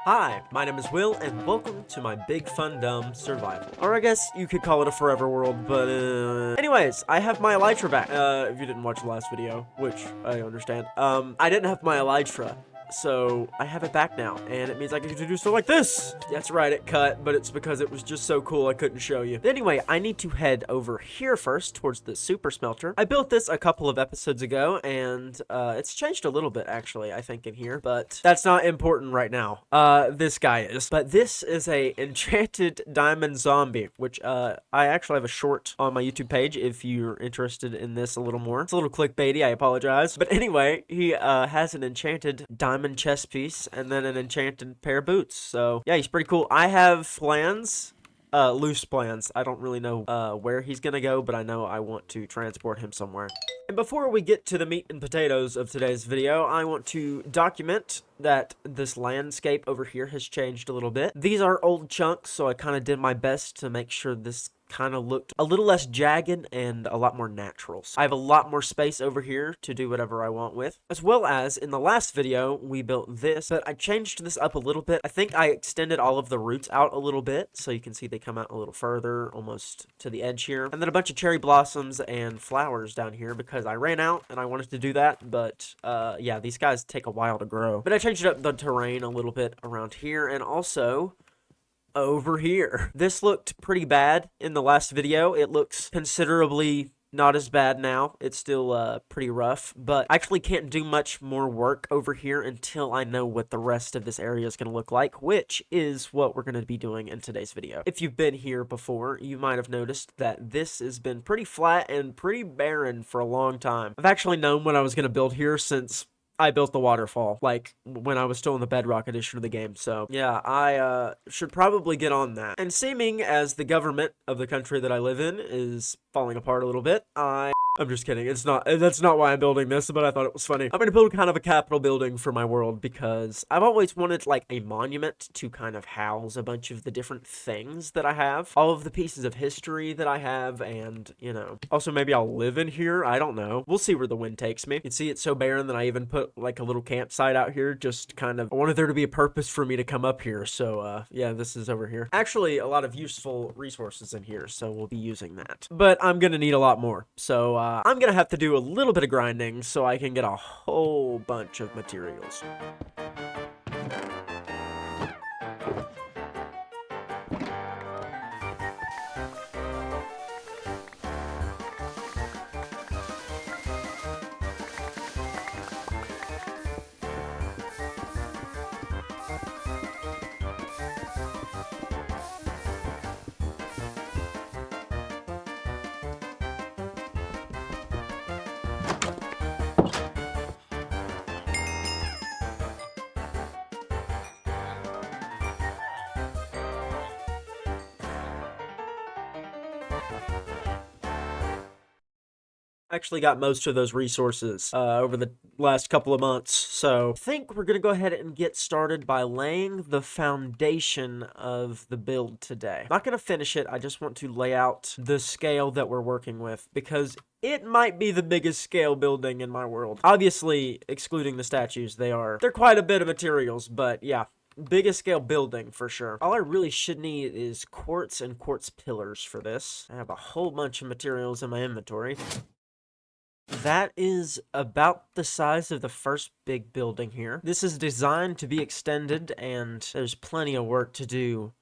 Hi, my name is Will, and welcome to my Big Fun Dumb Survival. Or I guess you could call it a forever world, but anyways, I have my elytra back. If you didn't watch the last video, which I understand. I didn't have my elytra, so I have it back now, and it means I get to do stuff like this. That's right, it cut, but it's because it was just so cool I couldn't show you. But anyway, I need to head over here first towards the super smelter. I built this a couple of episodes ago, and it's changed a little bit actually, I think, in here, but that's not important right now. This guy is. But this is a enchanted diamond zombie, which I actually have a short on my YouTube page if you're interested in this a little more. It's a little clickbaity, I apologize. But anyway, he has an enchanted diamond chest piece and then an enchanted pair of boots. So yeah, he's pretty cool. I have plans. Loose plans. I don't really know where he's gonna go, but I know I want to transport him somewhere. And before we get to the meat and potatoes of today's video, I want to document that this landscape over here has changed a little bit. These are old chunks, so I kind of did my best to make sure this kind of looked a little less jagged and a lot more natural. So I have a lot more space over here to do whatever I want with. As well as in the last video, we built this, but I changed this up a little bit. I think I extended all of the roots out a little bit, so you can see they come out a little further, almost to the edge here. And then a bunch of cherry blossoms and flowers down here because I ran out and I wanted to do that, but yeah, these guys take a while to grow. But I changed up the terrain a little bit around here and also over here. This looked pretty bad in the last video. It looks considerably not as bad now. It's still pretty rough, but I actually can't do much more work over here until I know what the rest of this area is going to look like, which is what we're going to be doing in today's video. If you've been here before, you might have noticed that this has been pretty flat and pretty barren for a long time. I've actually known what I was going to build here since I built the waterfall, like, when I was still in the Bedrock edition of the game, so, yeah, I, should probably get on that. And seeming as the government of the country that I live in is falling apart a little bit, I'm just kidding. That's not why I'm building this, but I thought it was funny. I'm gonna build kind of a capitol building for my world because I've always wanted, like, a monument to kind of house a bunch of the different things that I have. All of the pieces of history that I have, and, you know. Also, maybe I'll live in here. I don't know. We'll see where the wind takes me. You can see it's so barren that I even put, like, a little campsite out here, just kind of, I wanted there to be a purpose for me to come up here, so, yeah, this is over here. Actually, a lot of useful resources in here, so we'll be using that. But I'm gonna need a lot more, so, I'm gonna have to do a little bit of grinding so I can get a whole bunch of materials. Actually got most of those resources over the last couple of months, so I think we're gonna go ahead and get started by laying the foundation of the build today. I'm not gonna finish it, I just want to lay out the scale that we're working with because it might be the biggest scale building in my world. Obviously, excluding the statues, they're quite a bit of materials, but yeah. Biggest scale building for sure. All I really should need is quartz and quartz pillars for this. I have a whole bunch of materials in my inventory. That is about the size of the first big building here. This is designed to be extended, and there's plenty of work to do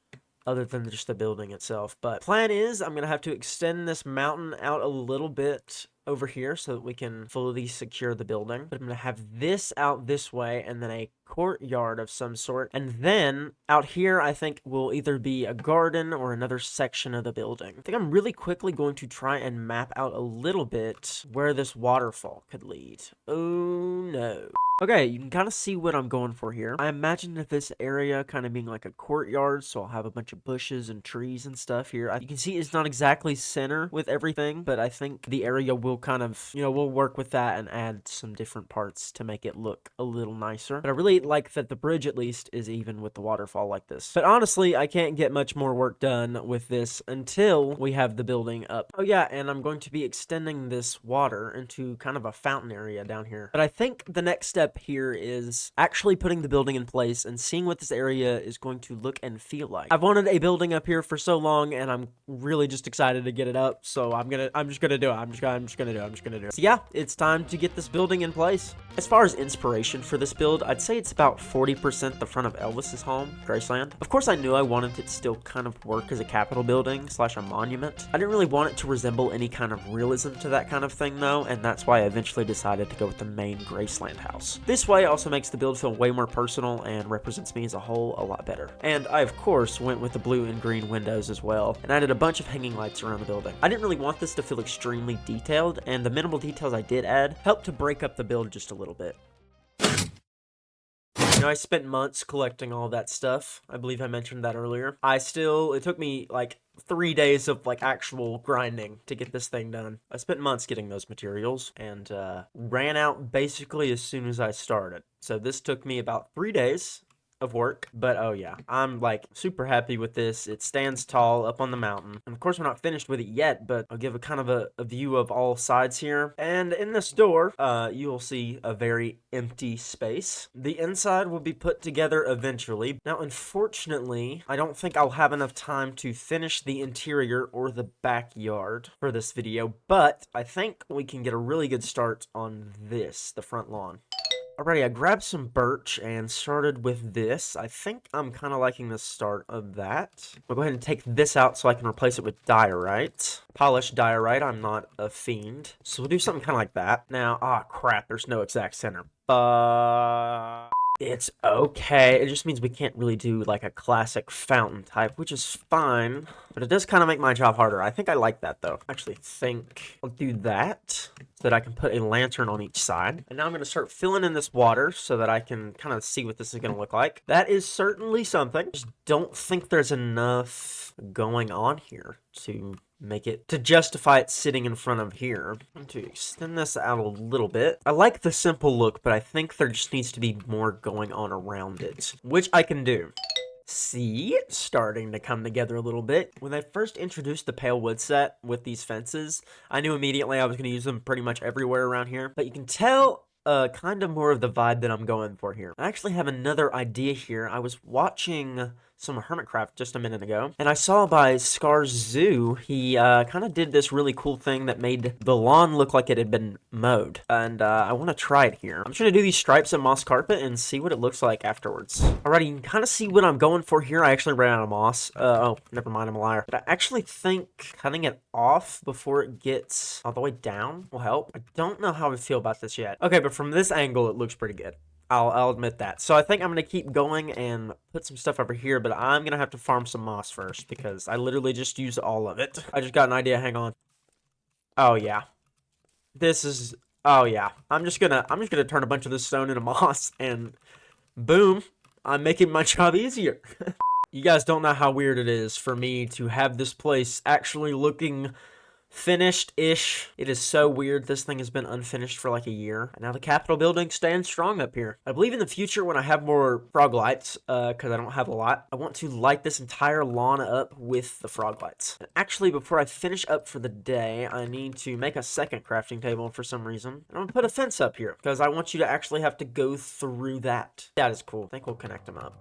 other than just the building itself. But plan is I'm going to have to extend this mountain out a little bit over here so that we can fully secure the building. But I'm going to have this out this way and then a courtyard of some sort. And then out here, I think will either be a garden or another section of the building. I think I'm really quickly going to try and map out a little bit where this waterfall could lead. Oh no. Okay, you can kind of see what I'm going for here. I imagine that this area kind of being like a courtyard, so I'll have a bunch of bushes and trees and stuff here. You can see it's not exactly center with everything, but I think the area will kind of, you know, we'll work with that and add some different parts to make it look a little nicer. But I really really like that the bridge at least is even with the waterfall like this. But honestly, I can't get much more work done with this until we have the building up. Oh yeah, and I'm going to be extending this water into kind of a fountain area down here. But I think the next step here is actually putting the building in place and seeing what this area is going to look and feel like. I've wanted a building up here for so long, and I'm really just excited to get it up, so I'm just gonna do it. I'm just gonna do it. So yeah, it's time to get this building in place. As far as inspiration for this build, I'd say it's about 40% the front of Elvis's home, Graceland. Of course, I knew I wanted it to still kind of work as a Capitol building / a monument. I didn't really want it to resemble any kind of realism to that kind of thing though, and that's why I eventually decided to go with the main Graceland house. This way also makes the build feel way more personal and represents me as a whole a lot better. And I of course went with the blue and green windows as well, and added a bunch of hanging lights around the building. I didn't really want this to feel extremely detailed, and the minimal details I did add helped to break up the build just a little bit. You know, I spent months collecting all that stuff. I believe I mentioned that earlier. It took me like 3 days of like actual grinding to get this thing done. I spent months getting those materials and ran out basically as soon as I started. So this took me about 3 days of work, but oh yeah, I'm like super happy with this. It stands tall up on the mountain, and of course we're not finished with it yet, but I'll give a kind of a view of all sides here. And in this door you will see a very empty space. The inside will be put together eventually. Now unfortunately, I don't think I'll have enough time to finish the interior or the backyard for this video, but I think we can get a really good start on this, the front lawn. Alrighty, I grabbed some birch and started with this. I think I'm kind of liking the start of that. I'll go ahead and take this out so I can replace it with diorite. Polished diorite, I'm not a fiend. So we'll do something kind of like that. Now, crap, there's no exact center. It's okay. It just means we can't really do like a classic fountain type, which is fine, but it does kind of make my job harder. I think I like that though. Actually think I'll do that so that I can put a lantern on each side. And now I'm going to start filling in this water so that I can kind of see what this is going to look like. That is certainly something. Just don't think there's enough going on here to make it, to justify it sitting in front of here. I'm going to extend this out a little bit. I like the simple look, but I think there just needs to be more going on around it, which I can do. See, it's starting to come together a little bit. When I first introduced the pale wood set with these fences, I knew immediately I was going to use them pretty much everywhere around here, but you can tell kind of more of the vibe that I'm going for here. I actually have another idea here. I was watching some Hermitcraft just a minute ago, and I saw by Scar's Zoo, he kind of did this really cool thing that made the lawn look like it had been mowed, and I want to try it here. I'm just going to do these stripes of moss carpet and see what it looks like afterwards. Alrighty, you can kind of see what I'm going for here. I actually ran out of moss. Oh, never mind, I'm a liar. But I actually think cutting it off before it gets all the way down will help. I don't know how I feel about this yet. Okay, but from this angle, it looks pretty good. I'll admit that. So I think I'm going to keep going and put some stuff over here, but I'm going to have to farm some moss first because I literally just used all of it. I just got an idea. Hang on. Oh, yeah. Oh, yeah. I'm just gonna turn a bunch of this stone into moss and boom, I'm making my job easier. You guys don't know how weird it is for me to have this place actually looking finished-ish. It is so weird. This thing has been unfinished for like a year, and now the Capitol building stands strong up here. I believe in the future when I have more frog lights, because I don't have a lot, I want to light this entire lawn up with the frog lights. And actually, before I finish up for the day, I need to make a second crafting table for some reason. And I'm gonna put a fence up here, because I want you to actually have to go through that. That is cool. I think we'll connect them up.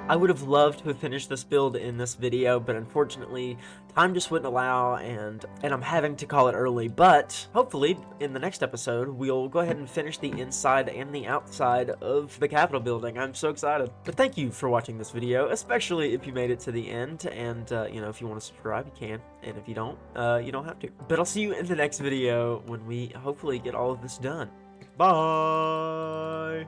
I would have loved to have finished this build in this video, but unfortunately, time just wouldn't allow, and I'm having to call it early. But hopefully, in the next episode, we'll go ahead and finish the inside and the outside of the Capitol building. I'm so excited. But thank you for watching this video, especially if you made it to the end. And, you know, if you want to subscribe, you can. And if you don't have to. But I'll see you in the next video when we hopefully get all of this done. Bye!